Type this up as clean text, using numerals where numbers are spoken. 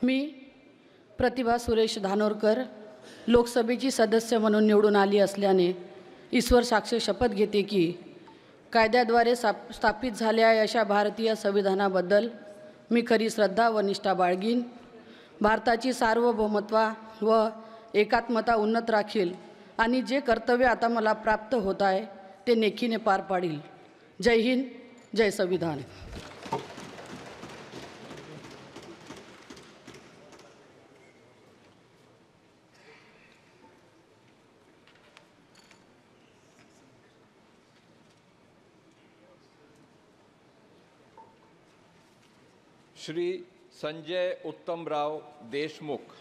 मी प्रतिभा सुरेश धानोरकर लोकसभेची सदस्य म्हणून निवडून आली असल्याने ईश्वर साक्षी शपथ घेते की कायद्याद्वारे स्थापित झालेल्या अशा भारतीय संविधानाबद्दल मी खरी श्रद्धा व निष्ठा बाळगीन, भारताची सार्वभौमत्व व एकात्मता उन्नत राखील आणि जे कर्तव्य आता मला प्राप्त होत आहे ते नेकीने पार पाडील। जय हिंद, जय संविधान। श्री संजय उत्तमराव देशमुख।